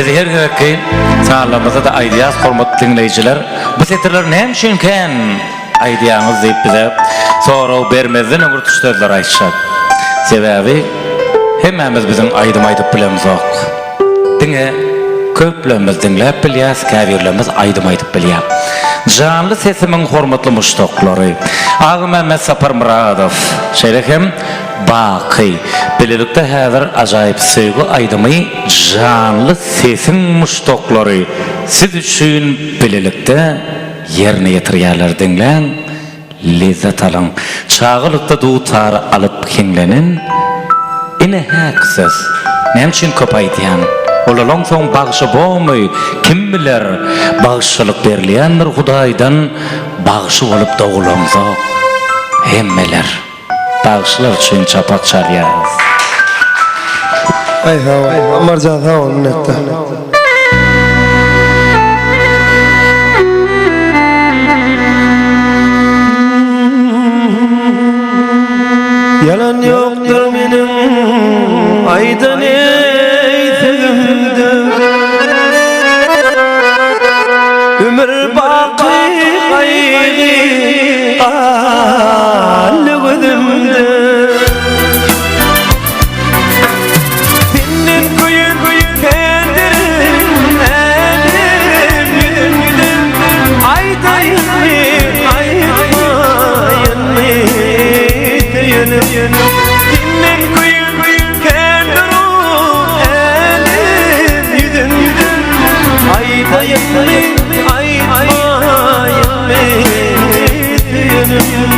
Bizi her gereki sağlamada da aydiyaz hormatly dinleyiciler. Bu setirler näme üçinken aydiýaňyz diýip bize soraw bermezden öňürtüşdirler aýtşak. Sebäbi hemmemiz bizim aýdym aýdyp bilemiz ok. Diňe köplerimiz dinläp bilýär, käbirlerimiz aýdym aýdyp bilýär. Janly sesimiň hormatly muştoklary Ağa Mehmet Sapar Muradow, şeýlehem Baqy. Bilelikde häzir ajaýyp söýgü aýdymy janly sesin muştoklary siz üçin bilelikde yerine ýetirýärler diňlen, lezzet alan. Çağılykda duýtar alyp kenglenin, ine häksiz. Näme üçin köp aýdýan? Olalan soň bagşy bolmaý, kim biler, bagşylyk berilýändir Hudaýdan, bagşy bolup dogulanyzak. Hemmeler bagşylar üçin çapak çalýar. Ay ha, Amarjan ha onnetde. Yalan yoktur menin aydan eytgimde, ömür baqy gaýgy aly gözümde. Senin koyun kendirin elim yüzüm, aydayım mi aymayın mi yönüm. Senin koyun kendirin elim yüzüm, aydayım mi aymayın mi yönüm.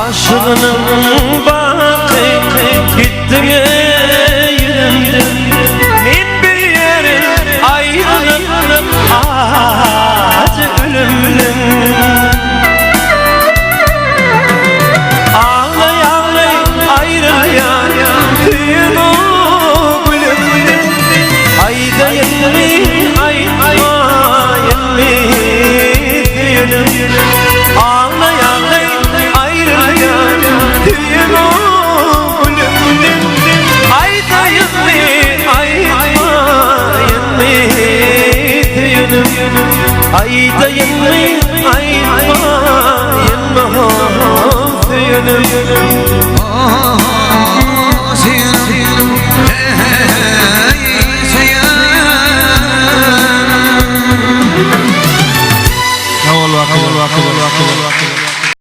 Aşığının bakı gittin yüzümden, min bir yerin ayrılıp acı ölümden. Ağlay ağlay ayrılyan tüyün o gülümden, aydayın mi aymayın mi tüyünüm. Ağlay ağlay ayrılyan tüyün o gülümden, aydayın mi aymayın mi tüyünüm. Aydayın mi